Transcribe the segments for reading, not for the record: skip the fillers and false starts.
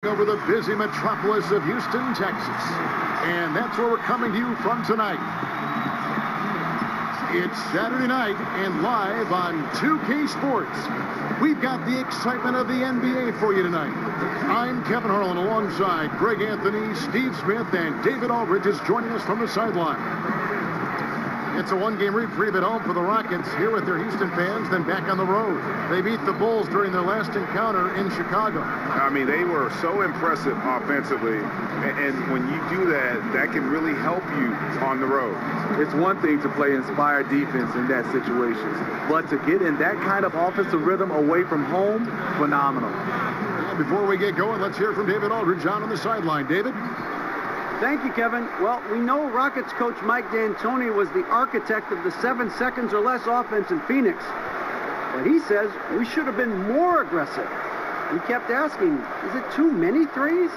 Over the busy metropolis of Houston, Texas. And that's where we're coming to you from tonight. It's Saturday night and live on 2K Sports. We've got the excitement of the NBA for you tonight. I'm Kevin Harlan alongside Greg Anthony, Steve Smith, and David Aldridge is joining us from the sideline. It's a one-game reprieve at home for the Rockets here with their Houston fans, then back on the road. They beat the Bulls during their last encounter in Chicago. I mean, they were so impressive offensively, and when you do that, that can really help you on the road. It's one thing to play inspired defense in that situation, but to get in that kind of offensive rhythm away from home, phenomenal. And before we get going, let's hear from David Aldridge on the sideline. David? Thank you, Kevin. Well, we know Rockets coach Mike D'Antoni was the architect of the 7 seconds or less offense in Phoenix. But he says we should have been more aggressive. We kept asking, is it too many threes?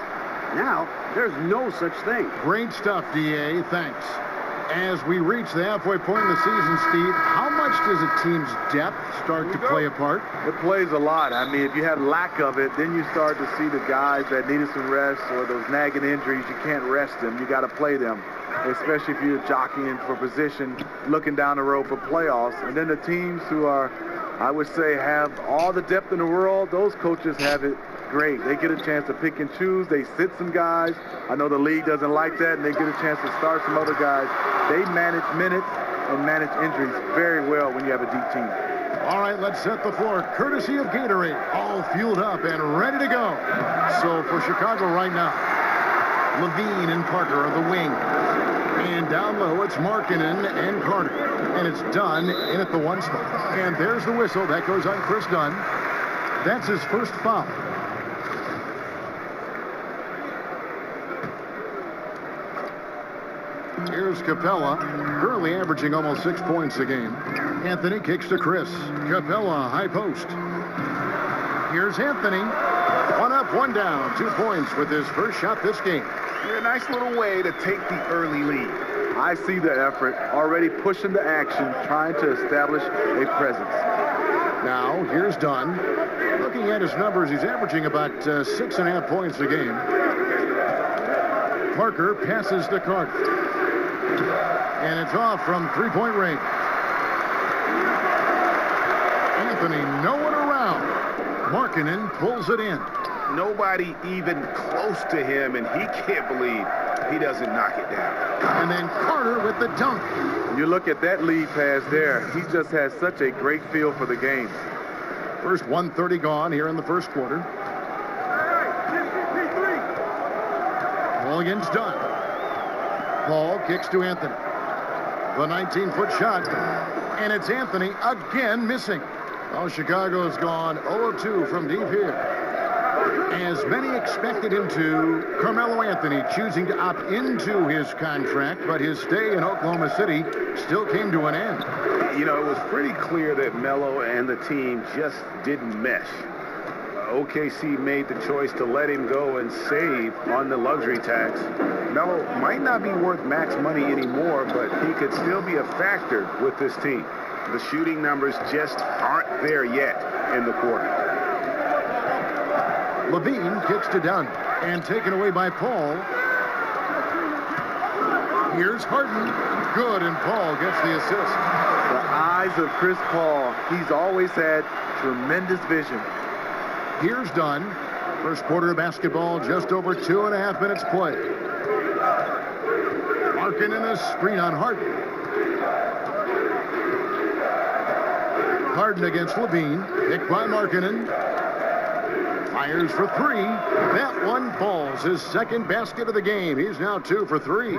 Now, there's no such thing. Great stuff, D.A. Thanks. As we reach the halfway point in the season, Steve, how much does a team's depth start to play a part? It plays a lot. I mean, if you have lack of it, then you start to see the guys that needed some rest or those nagging injuries, you can't rest them. You got to play them, especially if you're jockeying for position, looking down the road for playoffs. And then the teams who are, I would say, have all the depth in the world, those coaches have it great. They get a chance to pick and choose. They sit some guys. I know the league doesn't like that, and they get a chance to start some other guys. They manage minutes and manage injuries very well when you have a deep team. All right, let's set the floor. Courtesy of Gatorade, all fueled up and ready to go. So for Chicago right now, Levine and Parker are the wings. And down low, it's Markkanen and Carter. And it's Dunn in at the 1 spot. And there's the whistle. That goes on Chris Dunn. That's his first foul. Here's Capella, currently averaging almost 6 points a game. Anthony kicks to Chris. Capella, high post. Here's Anthony. 1 up, 1 down. 2 points with his first shot this game. A nice little way to take the early lead. I see the effort, already pushing the action, trying to establish a presence. Now, here's Dunn. Looking at his numbers, he's averaging about 6.5 points a game. Parker passes to Carter. And it's off from three-point range. Anthony nowhere around. Markkanen pulls it in. Nobody even close to him, and he can't believe he doesn't knock it down. And then Carter with the dunk. You look at that lead pass there. He just has such a great feel for the game. First 1:30 gone here in the first quarter. Ball against Dunn. Paul kicks to Anthony. The 19-foot shot. And it's Anthony again missing. Well, Chicago's gone 0-2 from deep here. As many expected him to, Carmelo Anthony choosing to opt into his contract, but his stay in Oklahoma City still came to an end. You know, it was pretty clear that Melo and the team just didn't mesh. OKC made the choice to let him go and save on the luxury tax. Melo might not be worth max money anymore, but he could still be a factor with this team. The shooting numbers just aren't there yet in the quarter. Levine kicks to Dunn and taken away by Paul. Here's Harden. Good, and Paul gets the assist. The eyes of Chris Paul. He's always had tremendous vision. Here's Dunn. First quarter of basketball, just over 2.5 minutes played. Markkanen a screen on Harden. Harden against Levine. Picked by Markkanen. Fires for 3. That one falls. His second basket of the game. He's now 2 for 3.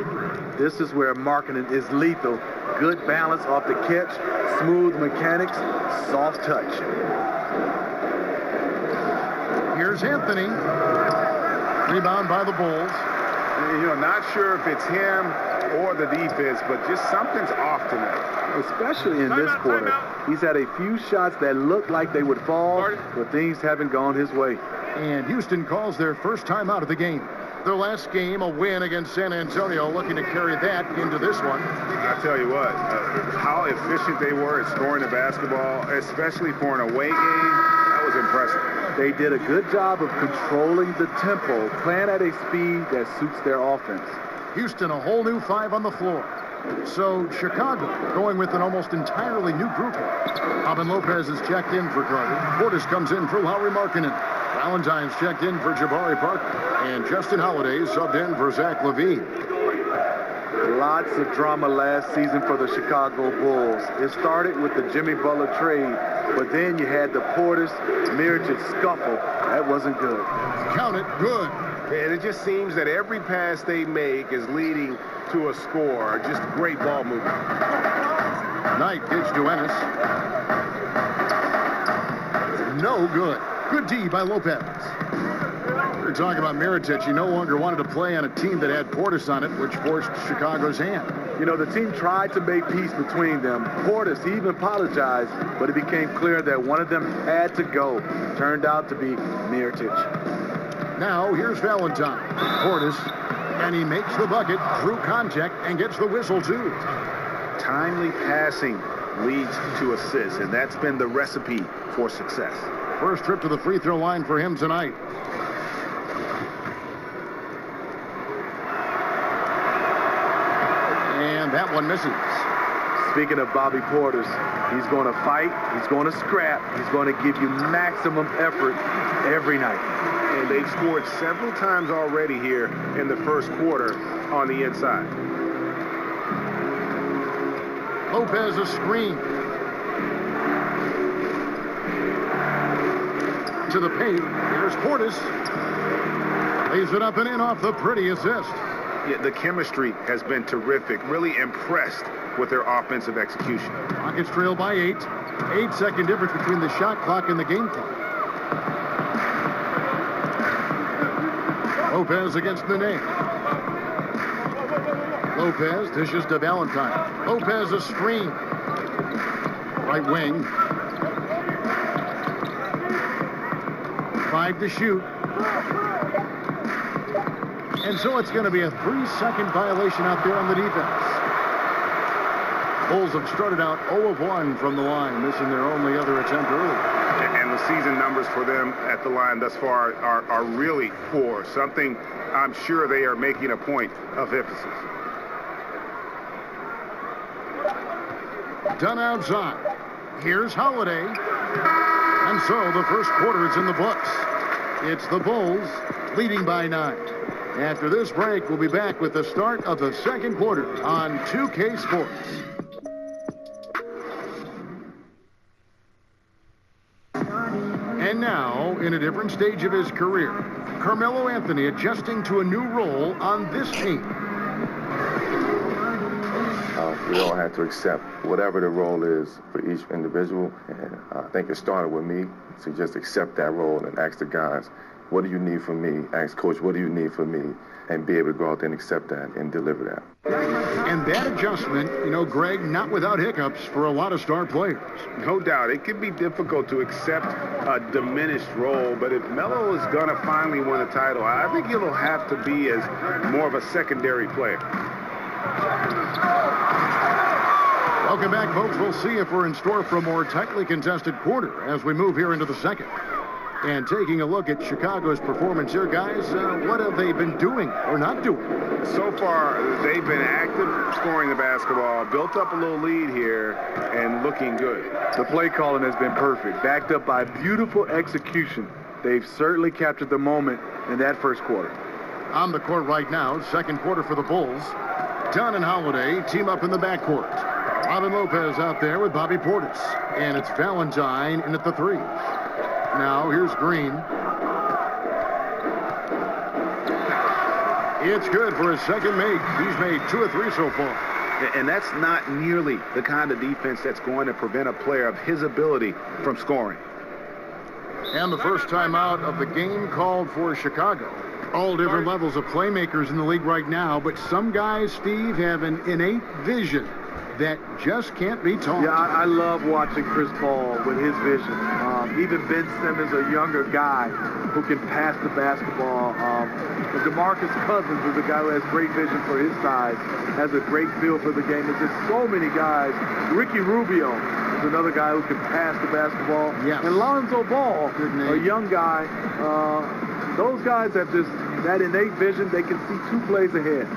This is where Markkanen is lethal. Good balance off the catch, smooth mechanics, soft touch. Here's Anthony. Rebound by the Bulls. You know, not sure if it's him or the defense, but just something's off tonight. Especially in this quarter. He's had a few shots that looked like they would fall, but things haven't gone his way. And Houston calls their first time out of the game. Their last game, a win against San Antonio, looking to carry that into this one. I tell you what, how efficient they were at scoring the basketball, especially for an away game, that was impressive. They did a good job of controlling the tempo, playing at a speed that suits their offense. Houston, a whole new 5 on the floor. So Chicago going with an almost entirely new group. Robin Lopez is checked in for Carter. Portis comes in for Lauri Markkanen. Valentine's checked in for Jabari Parker. And Justin Holiday subbed in for Zach LaVine. Lots of drama last season for the Chicago Bulls. It started with the Jimmy Butler trade, but then you had the Portis-Mirotic scuffle. That wasn't good. Count it, good. And it just seems that every pass they make is leading to a score. Just great ball movement. Knight pitch to Ennis. No good. Good D by Lopez. We're talking about Mirotic. He no longer wanted to play on a team that had Portis on it, which forced Chicago's hand. You know, the team tried to make peace between them. Portis, he even apologized, but it became clear that one of them had to go. Turned out to be Mirotic. Now, here's Valentine. Portis, and he makes the bucket through contact and gets the whistle, too. Timely passing leads to assists, and that's been the recipe for success. First trip to the free throw line for him tonight. And that one misses. Speaking of Bobby Portis, he's going to fight, he's going to scrap, he's going to give you maximum effort every night. And they've scored several times already here in the first quarter on the inside. Lopez a screen. To the paint. Here's Portis. Lays it up and in off the pretty assist. Yeah, the chemistry has been terrific. Really impressed with their offensive execution. Rockets trail by 8. 8-second difference between the shot clock and the game clock. Lopez against Nene. Lopez dishes to Valentine. Lopez a screen. Right wing. 5 to shoot. And so it's going to be a 3-second violation out there on the defense. Bulls have started out 0 of 1 from the line, missing their only other attempt early. And the season numbers for them at the line thus far are really poor. Something I'm sure they are making a point of emphasis. Done outside. Here's Holiday. And so the first quarter is in the books. It's the Bulls leading by 9. After this break, we'll be back with the start of the second quarter on 2K Sports. And now, in a different stage of his career, Carmelo Anthony adjusting to a new role on this team. We all have to accept whatever the role is for each individual. And I think it started with me to just accept that role and ask the guys, what do you need from me? Ask Coach, what do you need from me? And be able to go out there and accept that and deliver that. And that adjustment, you know, Greg, not without hiccups for a lot of star players. No doubt. It can be difficult to accept a diminished role, but if Melo is going to finally win a title, I think it'll have to be as more of a secondary player. Welcome back, folks. We'll see if we're in store for a more tightly contested quarter as we move here into the second. And taking a look at Chicago's performance here, guys, what have they been doing or not doing? So far, they've been active, scoring the basketball, built up a little lead here, and looking good. The play calling has been perfect, backed up by beautiful execution. They've certainly captured the moment in that first quarter. On the court right now, second quarter for the Bulls. Dunn and Holiday team up in the backcourt. Robin Lopez out there with Bobby Portis. And it's Valentine in at the 3. Now, here's Green. It's good for his second make. He's made 2 of 3 so far. And that's not nearly the kind of defense that's going to prevent a player of his ability from scoring. And the first time out of the game called for Chicago. All different levels of playmakers in the league right now, but some guys, Steve, have an innate vision that just can't be taught. Yeah, I love watching Chris Paul with his vision. Even Ben Simmons, a younger guy who can pass the basketball. But DeMarcus Cousins is a guy who has great vision for his size, has a great feel for the game. There's just so many guys. Ricky Rubio is another guy who can pass the basketball. Yes. And Lonzo Ball, a young guy. Those guys have just that innate vision. They can see 2 plays ahead.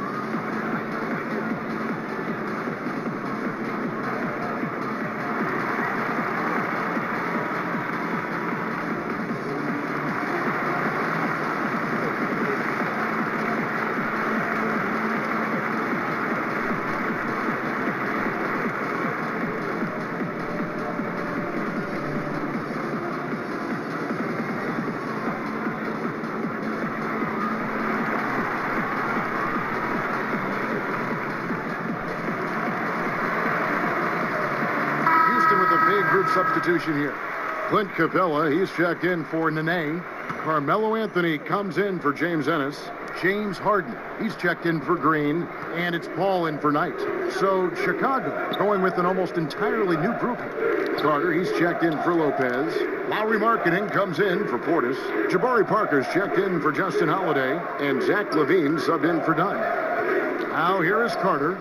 Substitution here. Clint Capella, he's checked in for Nene. Carmelo Anthony comes in for James Ennis. James Harden, he's checked in for Green. And it's Paul in for Knight. So Chicago going with an almost entirely new group. Carter, he's checked in for Lopez. Lauri Markkanen comes in for Portis. Jabari Parker's checked in for Justin Holiday. And Zach LaVine subbed in for Dunn. Now here is Carter.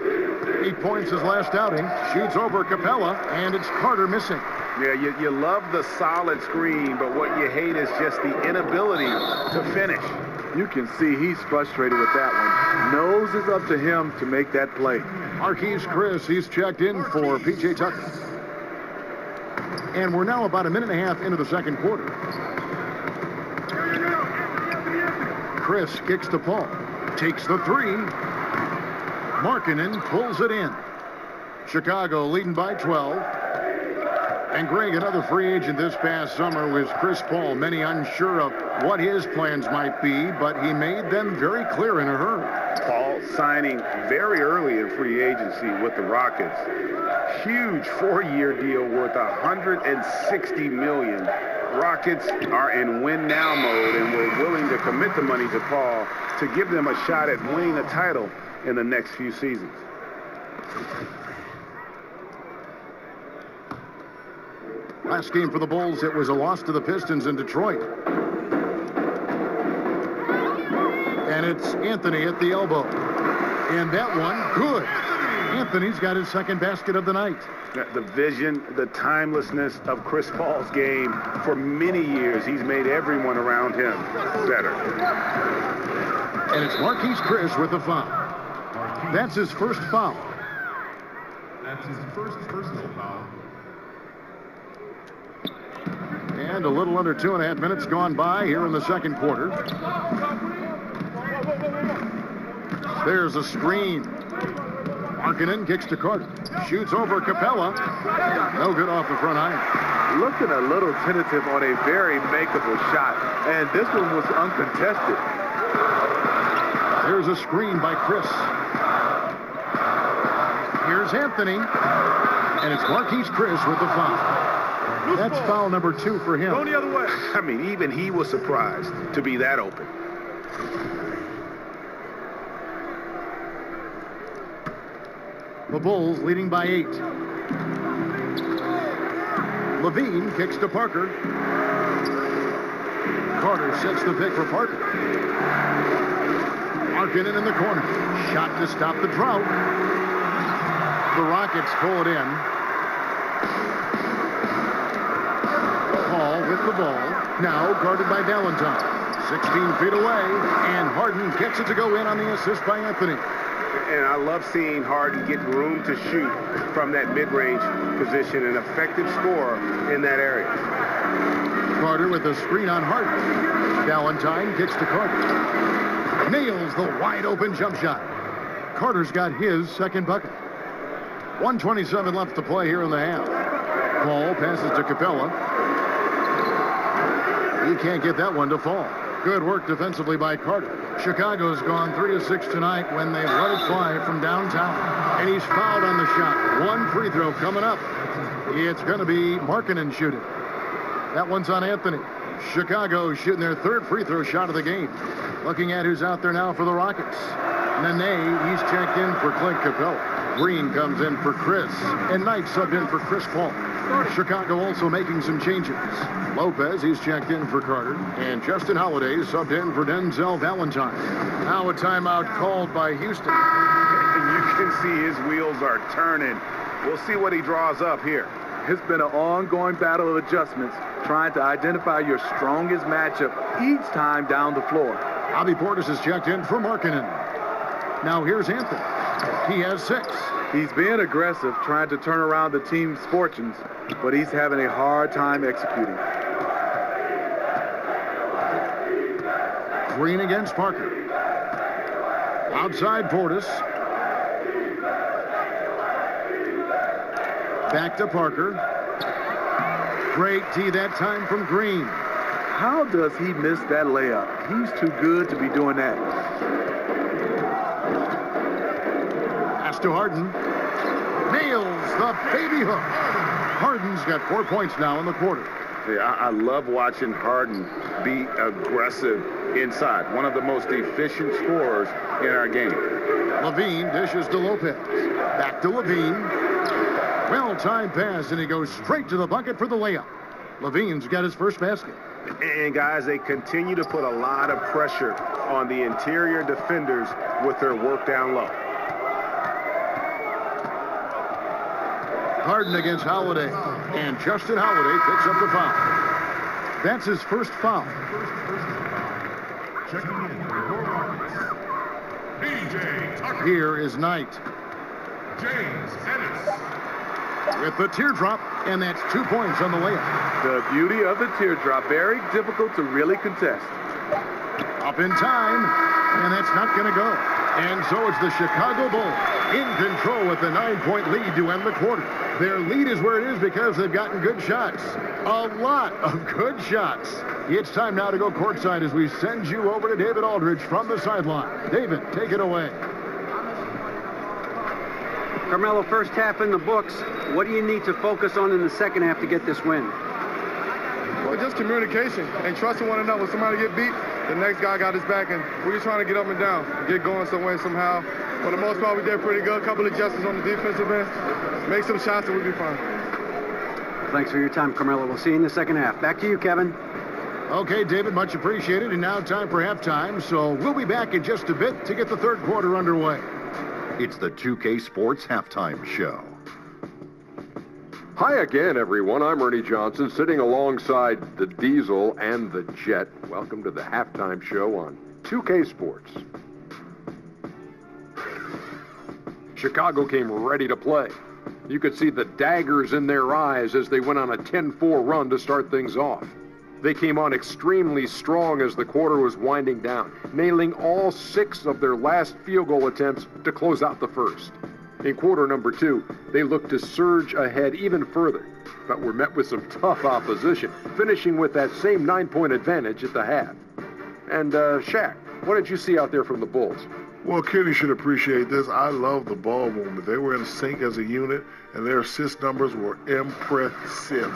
8 points his last outing. Shoots over Capella, and it's Carter missing. Yeah, you love the solid screen, but what you hate is just the inability to finish. You can see he's frustrated with that one. Knows it's up to him to make that play. Marquise Chris, he's checked in for P.J. Tucker. And we're now about a minute and a half into the second quarter. Chris kicks to Paul. Takes the 3. Markkanen pulls it in. Chicago leading by 12. And Greg, another free agent this past summer was Chris Paul. Many unsure of what his plans might be, but he made them very clear in a hurry. Paul signing very early in free agency with the Rockets. Huge 4-year deal worth $160 million. Rockets are in win-now mode, and we're willing to commit the money to Paul to give them a shot at winning a title in the next few seasons. Last game for the Bulls, it was a loss to the Pistons in Detroit. And it's Anthony at the elbow. And that one, good. Anthony's got his second basket of the night. The vision, the timelessness of Chris Paul's game. For many years, he's made everyone around him better. And it's Marquise Chris with the foul. That's his first foul. That's his first personal foul. And a little under 2.5 minutes gone by here in the second quarter. There's a screen. Markkanen kicks to Carter. Shoots over Capella. No good off the front iron. Looking a little tentative on a very makeable shot. And this one was uncontested. There's a screen by Chris. Here's Anthony. And it's Marquise Chris with the foul. That's foul number 2 for him. Go the other way. I mean, even he was surprised to be that open. The Bulls leading by 8. LaVine kicks to Parker. Carter sets the pick for Parker. Markkanen in the corner. Shot to stop the drought. The Rockets pull it in. Paul with the ball. Now guarded by Valentine. 16 feet away. And Harden gets it to go in on the assist by Anthony. And I love seeing Harden get room to shoot from that mid-range position, an effective scorer in that area. Carter with the screen on Harden. Valentine kicks to Carter. Nails the wide-open jump shot. Carter's got his second bucket. 1:27 left to play here in the half. Paul passes to Capella. He can't get that one to fall. Good work defensively by Carter. Chicago's gone 3 of 6 tonight when they've let it fly from downtown. And he's fouled on the shot. One free throw coming up. It's going to be Markkanen shooting. That one's on Anthony. Chicago shooting their third free throw shot of the game. Looking at who's out there now for the Rockets. Nene, he's checked in for Clint Capella. Green comes in for Chris. And Knight subbed in for Chris Paul. Chicago also making some changes. Lopez, he's checked in for Carter. And Justin Holiday subbed in for Denzel Valentine. Now a timeout called by Houston. And you can see his wheels are turning. We'll see what he draws up here. It's been an ongoing battle of adjustments, trying to identify your strongest matchup each time down the floor. Bobby Portis is checked in for Markkanen. Now here's Anthony. He has 6. He's being aggressive, trying to turn around the team's fortunes, but he's having a hard time executing. Green against Parker. Outside Portis. Back to Parker. Great tee that time from Green. How does he miss that layup? He's too good to be doing that. Pass to Harden. Nails the baby hook. Harden's got 4 points now in the quarter. Yeah, I love watching Harden be aggressive inside. One of the most efficient scorers in our game. Levine dishes to Lopez. Back to Levine. Well-timed pass, and he goes straight to the bucket for the layup. Levine's got his first basket. And, guys, they continue to put a lot of pressure on the interior defenders with their work down low. Harden against Holiday, and Justin Holiday picks up the foul. That's his first foul. Checking in for your Rockets, PJ Tucker. Here is Knight James Ennis. with the teardrop, and that's 2 points on the layup. The beauty of the teardrop, very difficult to really contest. Up in time, and that's not going to go. And so it's the Chicago Bulls in control with the 9-point lead to end the quarter. Their lead is where it is because they've gotten good shots. A lot of good shots. It's time now to go courtside as we send you over to David Aldridge from the sideline. David, take it away. Carmelo, first half in the books. What do you need to focus on in the second half to get this win? Well, just communication and trusting one another. When somebody get beat, the next guy got his back, and we're just trying to get up and down, get going some way, somehow. For the most part, we did pretty good. A couple of adjustments on the defensive end. Make some shots, and we'll be fine. Thanks for your time, Carmelo. We'll see you in the second half. Back to you, Kevin. Okay, David, much appreciated. And now time for halftime. So we'll be back in just a bit to get the third quarter underway. It's the 2K Sports Halftime Show. Hi again, everyone. I'm Ernie Johnson, sitting alongside the Diesel and the Jet. Welcome to the Halftime Show on 2K Sports. Chicago came ready to play. You could see the daggers in their eyes as they went on a 10-4 run to start things off. They came on extremely strong as the quarter was winding down, nailing all 6 of their last field goal attempts to close out the first. In quarter number 2, they looked to surge ahead even further, but were met with some tough opposition, finishing with that same 9-point advantage at the half. And, Shaq, what did you see out there from the Bulls? Well, Kenny should appreciate this. I love the ball movement. They were in sync as a unit, and their assist numbers were impressive.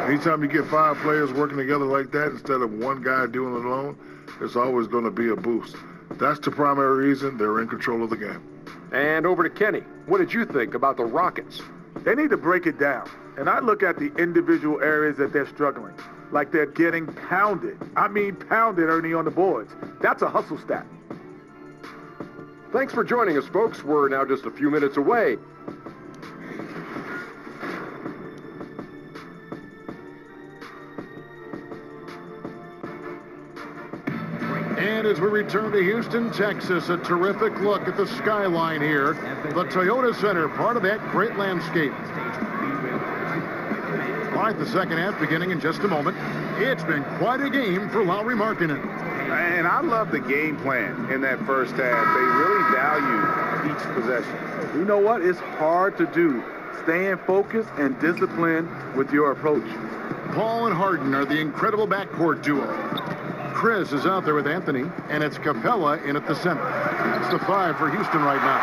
Anytime you get 5 players working together like that instead of one guy doing it alone, there's always going to be a boost. That's the primary reason they're in control of the game. And over to Kenny. What did you think about the Rockets? They need to break it down. And I look at the individual areas that they're struggling. Like they're getting pounded. I mean pounded, Ernie, on the boards. That's a hustle stat. Thanks for joining us, folks. We're now just a few minutes away. And as we return to Houston, Texas, a terrific look at the skyline here. The Toyota Center, part of that great landscape. All right, the second half beginning in just a moment. It's been quite a game for Lauri Markkanen. And I love the game plan in that first half. They really value each possession. You know what? It's hard to do. Staying focused and disciplined with your approach. Paul and Harden are the incredible backcourt duo. Chris is out there with Anthony, and it's Capella in at the center. It's the 5 for Houston right now.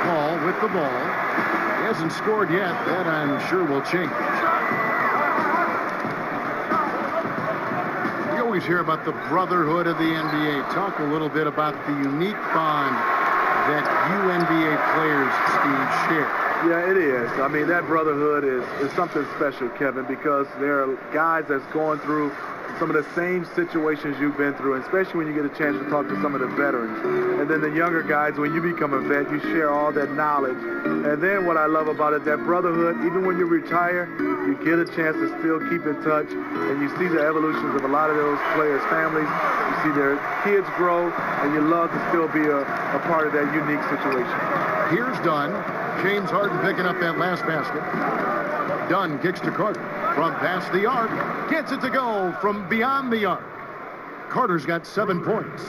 Paul with the ball. He hasn't scored yet. That, I'm sure, will change. We always hear about the brotherhood of the NBA. Talk a little bit about the unique bond that you NBA players, Steve, share. Yeah, it is. I mean, that brotherhood is something special, Kevin, because there are guys that's going through some of the same situations you've been through, especially when you get a chance to talk to some of the veterans. And then the younger guys, when you become a vet, you share all that knowledge. And then what I love about it, that brotherhood, even when you retire, you get a chance to still keep in touch, and you see the evolutions of a lot of those players' families. You see their kids grow, and you love to still be a part of that unique situation. Here's Dunn. James Harden picking up that last basket. Dunn kicks to Carter from past the arc. Gets it to go from beyond the arc. Carter's got 7 points.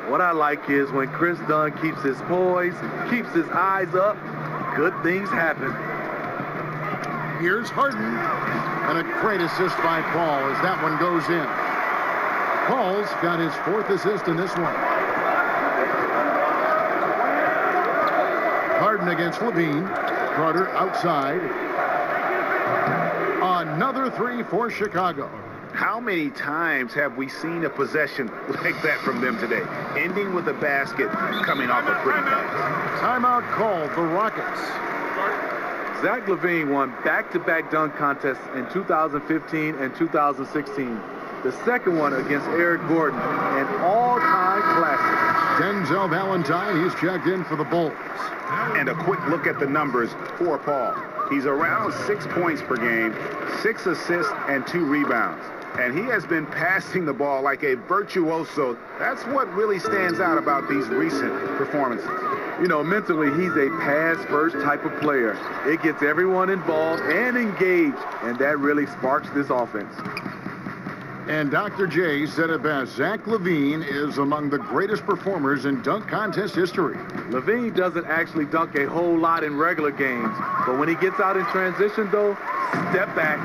What I like is when Chris Dunn keeps his poise, keeps his eyes up, good things happen. Here's Harden. And a great assist by Paul as that one goes in. Paul's got his 4th assist in this one. Harden against Levine. Carter outside. Another 3 for Chicago. How many times have we seen a possession like that from them today? Ending with a basket coming off a pretty pass. Timeout called the Rockets. Zach LaVine won back-to-back dunk contests in 2015 and 2016. The second one against Eric Gordon, an all-time classic. Denzel Valentine, he's checked in for the Bulls. And a quick look at the numbers for Paul. He's around 6 points per game, 6 assists, and 2 rebounds. And he has been passing the ball like a virtuoso. That's what really stands out about these recent performances. You know, mentally, he's a pass-first type of player. It gets everyone involved and engaged, and that really sparks this offense. And Dr. J said it best. Zach LaVine is among the greatest performers in dunk contest history. LaVine doesn't actually dunk a whole lot in regular games, but when he gets out in transition, though, step back.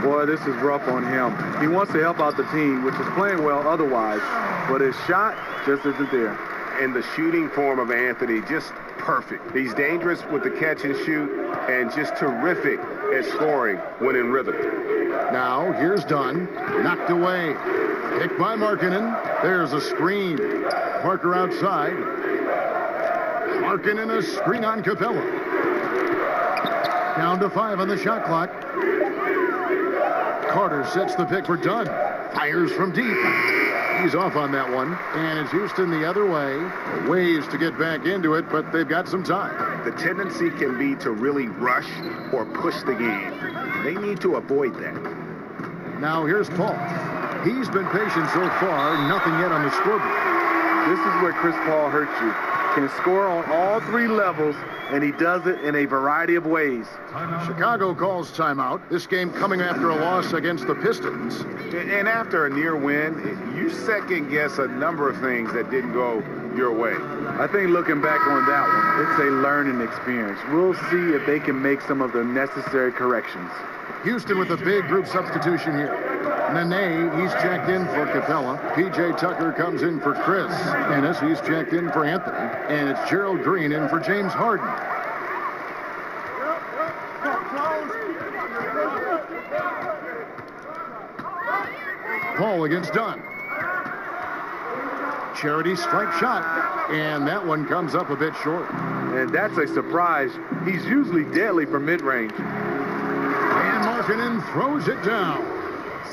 Boy, this is rough on him. He wants to help out the team, which is playing well otherwise, but his shot just isn't there. And the shooting form of Anthony, just perfect. He's dangerous with the catch and shoot, and just terrific at scoring when in rhythm. Now, here's Dunn. Knocked away. Picked by Markkanen. There's a screen. Parker outside. Markkanen a screen on Capella. Down to 5 on the shot clock. Carter sets the pick for Dunn. Fires from deep. He's off on that one. And it's Houston the other way. Ways to get back into it, but they've got some time. The tendency can be to really rush or push the game. They need to avoid that. Now here's Paul. He's been patient so far. Nothing yet on the scoreboard. This is where Chris Paul hurts you. Can score on all 3 levels, and he does it in a variety of ways. Chicago calls timeout. This game coming after a loss against the Pistons. And after a near win, you second guess a number of things that didn't go your way. I think looking back on that one, it's a learning experience. We'll see if they can make some of the necessary corrections. Houston with a big group substitution here. Nene, he's checked in for Capella. P.J. Tucker comes in for Chris Ennis. He's checked in for Anthony. And it's Gerald Green in for James Harden. Paul against Dunn. Charity strike shot. And that one comes up a bit short. And that's a surprise. He's usually deadly from mid-range. And Markkanen throws it down.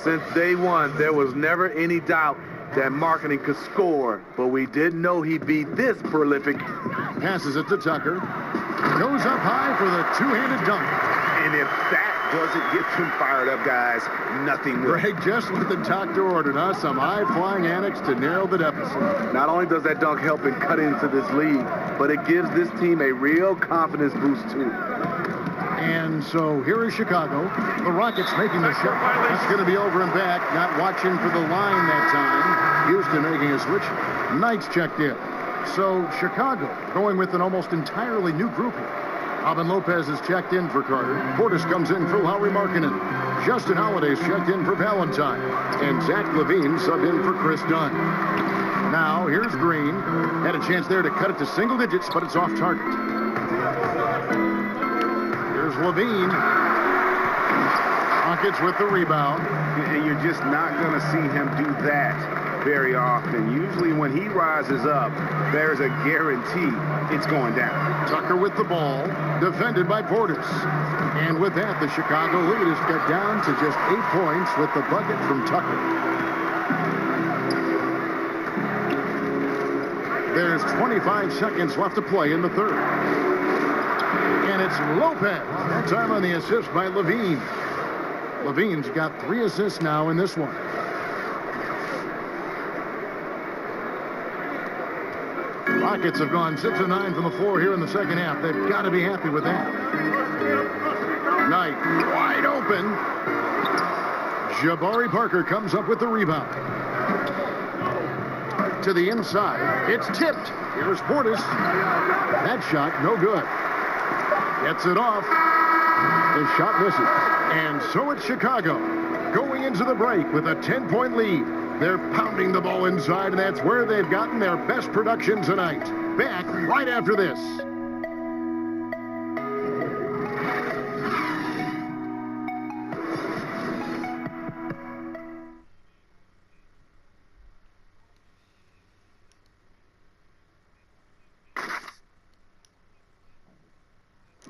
Since day one, there was never any doubt that Markkanen could score, but we didn't know he'd be this prolific. Passes it to Tucker. Goes up high for the two-handed dunk. And if that doesn't get them fired up, guys, nothing will. Greg, just what the doctor ordered, huh? Some high-flying annex to narrow the deficit. Not only does that dunk help him cut into this lead, but it gives this team a real confidence boost, too. And so here is Chicago. The Rockets making the shot. That's going to be over and back. Not watching for the line that time. Houston making a switch. Knights checked in. So Chicago going with an almost entirely new group here. Alvin Lopez is checked in for Carter. Portis comes in for Lauri Markkanen. Justin Holiday's checked in for Valentine. And Zach LaVine subbed in for Chris Dunn. Now here's Green. Had a chance there to cut it to single digits, but it's off target. Here's LaVine. Rockets with the rebound. And you're just not going to see him do that very often. Usually when he rises up, there's a guarantee it's going down. Tucker with the ball, defended by Portis. And with that, the Chicago lead is cut down to just 8 points with the bucket from Tucker. There's 25 seconds left to play in the third. And it's Lopez. That time on the assist by Levine. Levine's got 3 assists now in this one. Rockets have gone 6 of 9 from the floor here in the second half. They've got to be happy with that. Knight wide open. Jabari Parker comes up with the rebound. To the inside. It's tipped. Here's Portis. That shot, no good. Gets it off. The shot misses. And so it's Chicago going into the break with a 10-point lead. They're pounding the ball inside, and that's where they've gotten their best production tonight. Back right after this.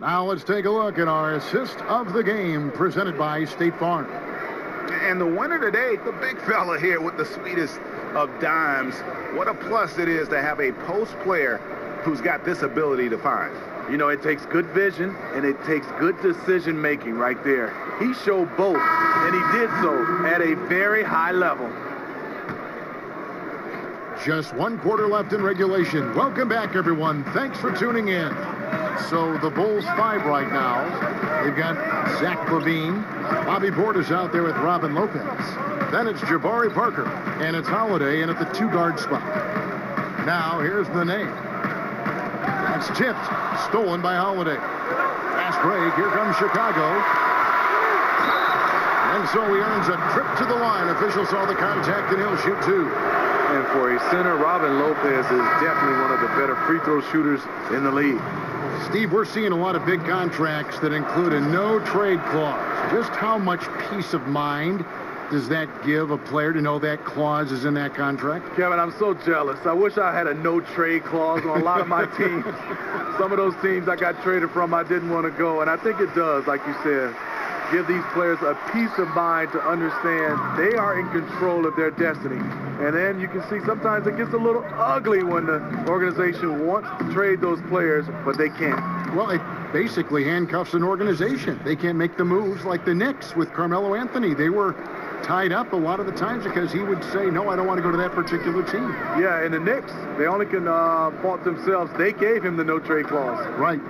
Now let's take a look at our assist of the game presented by State Farm. And the winner today, the big fella here with the sweetest of dimes. What a plus it is to have a post player who's got this ability to find. You know, it takes good vision and it takes good decision making right there. He showed both, and he did so at a very high level. Just 1 quarter left in regulation. Welcome back, everyone. Thanks for tuning in. So the Bulls 5 right now. They've got Zach LaVine. Bobby Portis out there with Robin Lopez. Then it's Jabari Parker. And it's Holiday in at the 2-guard spot. Now here's the name. That's tipped. Stolen by Holiday. Fast break. Here comes Chicago. And so he earns a trip to the line. Official saw the contact and he'll shoot 2. And for a center, Robin Lopez is definitely one of the better free throw shooters in the league. Steve, we're seeing a lot of big contracts that include a no-trade clause. Just how much peace of mind does that give a player to know that clause is in that contract? Kevin, I'm so jealous. I wish I had a no-trade clause on a lot of my teams. Some of those teams I got traded from, I didn't want to go. And I think it does, like you said, give these players a peace of mind to understand they are in control of their destiny. And then you can see sometimes it gets a little ugly when the organization wants to trade those players, but they can't. Well, it basically handcuffs an organization. They can't make the moves like the Knicks with Carmelo Anthony. They were tied up a lot of the times because he would say, no, I don't want to go to that particular team. Yeah, and the Knicks, they only can fault themselves. They gave him the no-trade clause. Right.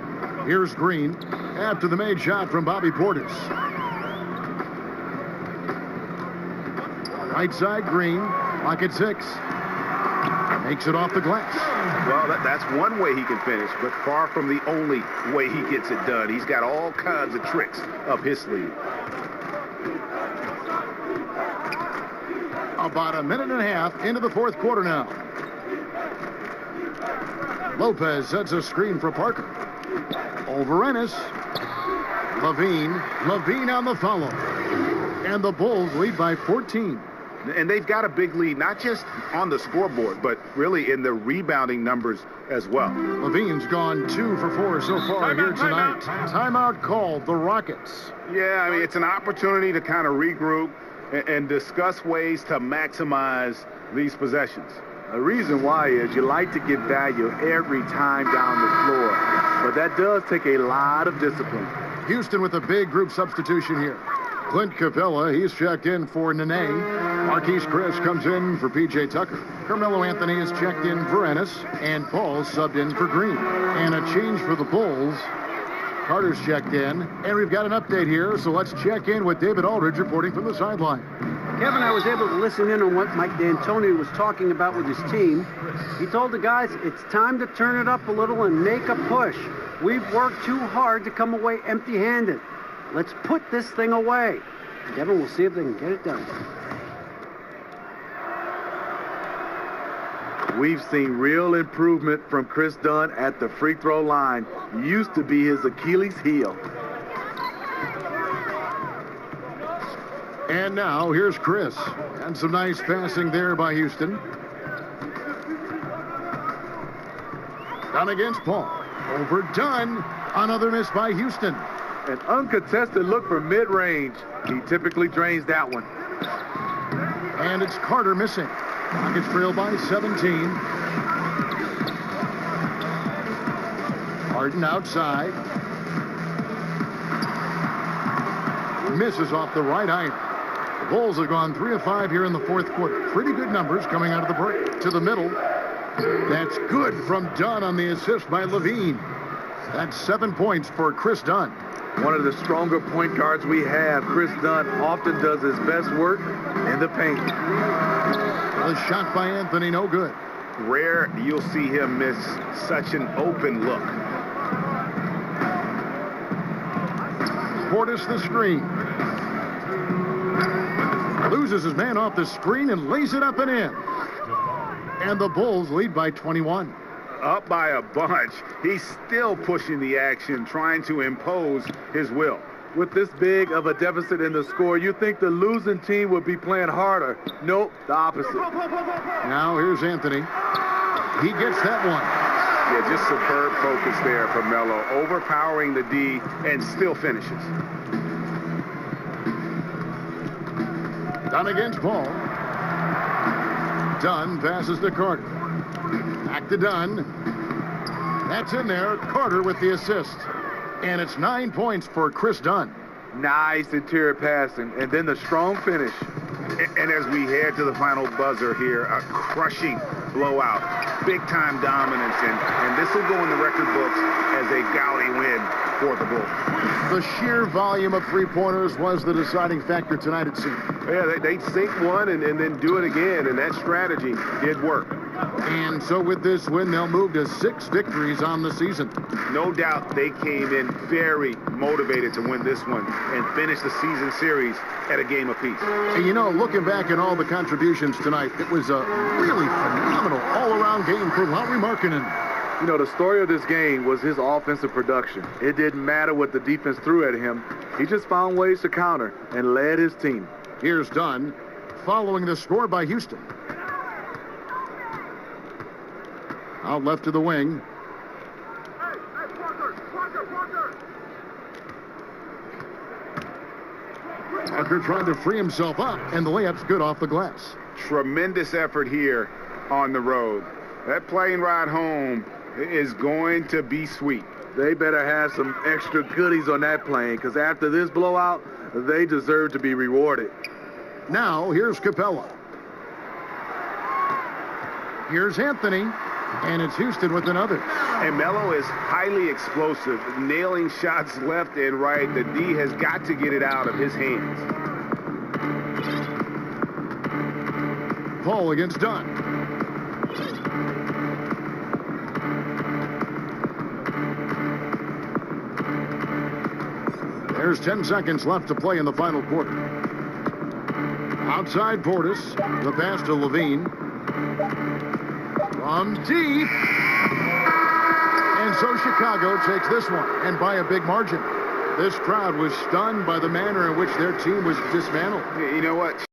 Here's Green after the made shot from Bobby Portis. Right side, Green. Pocket 6. Makes it off the glass. Well, that's one way he can finish, but far from the only way he gets it done. He's got all kinds of tricks up his sleeve. About a minute and a half into the fourth quarter now. Lopez sets a screen for Parker. Over Ennis. Levine on the follow. And the Bulls lead by 14. And they've got a big lead, not just on the scoreboard, but really in the rebounding numbers as well. Levine's gone 2 for 4 so far here tonight. Timeout called, the Rockets. Yeah, I mean, it's an opportunity to kind of regroup and discuss ways to maximize these possessions. The reason why is you like to get value every time down the floor, but that does take a lot of discipline. Houston with a big group substitution here. Clint Capella, he's checked in for Nene. Marquise Chris comes in for P.J. Tucker. Carmelo Anthony is checked in for Ennis. And Paul subbed in for Green. And a change for the Bulls. Carter's checked in. And we've got an update here, so let's check in with David Aldridge reporting from the sideline. Kevin, I was able to listen in on what Mike D'Antoni was talking about with his team. He told the guys it's time to turn it up a little and make a push. We've worked too hard to come away empty-handed. Let's put this thing away. Kevin, we'll see if they can get it done. We've seen real improvement from Chris Dunn at the free throw line. Used to be his Achilles heel. And now here's Chris. And some nice passing there by Houston. Dunn against Paul. Overdone. Another miss by Houston. An uncontested look for mid-range. He typically drains that one. And it's Carter missing. Rockets trail by 17. Harden outside. Misses off the right iron. The Bulls have gone 3 of 5 here in the fourth quarter. Pretty good numbers coming out of the break. To the middle. That's good from Dunn on the assist by Levine. That's 7 points for Chris Dunn. One of the stronger point guards we have. Chris Dunn often does his best work in the paint. The shot by Anthony, no good. Rare you'll see him miss such an open look. Portis the screen. Loses his man off the screen and lays it up and in. And the Bulls lead by 21. Up by a bunch. He's still pushing the action, trying to impose his will. With this big of a deficit in the score, you think the losing team would be playing harder. Nope, the opposite. Now here's Anthony. He gets that one. Yeah, just superb focus there from Melo, overpowering the D and still finishes. Dunn against Paul. Dunn passes to Carter. Back to Dunn. That's in there. Carter with the assist. And it's 9 points for Chris Dunn. Nice interior passing, and then the strong finish. And as we head to the final buzzer here, a crushing blowout, big-time dominance, and this will go in the record books as a gaudy win for the Bulls. The sheer volume of three-pointers was the deciding factor tonight, it seemed. Yeah, they sink one and then do it again, and that strategy did work. And so with this win, they'll move to 6 victories on the season. No doubt they came in very motivated to win this one and finish the season series at a game apiece. And you know, looking back at all the contributions tonight, it was a really phenomenal all-around game for Lauri Markkanen. You know, the story of this game was his offensive production. It didn't matter what the defense threw at him. He just found ways to counter and led his team. Here's Dunn, following the score by Houston. Out left to the wing. Parker trying to free himself up, and the layup's good off the glass. Tremendous effort here on the road. That plane ride home is going to be sweet. They better have some extra goodies on that plane, because after this blowout, they deserve to be rewarded. Now, here's Capella. Here's Anthony. And it's Houston with another. And Melo is highly explosive, nailing shots left and right. The D has got to get it out of his hands. Paul against Dunn. There's 10 seconds left to play in the final quarter. Outside Portis. The pass to Levine. From deep. And so Chicago takes this one, and by a big margin. This crowd was stunned by the manner in which their team was dismantled. You know what?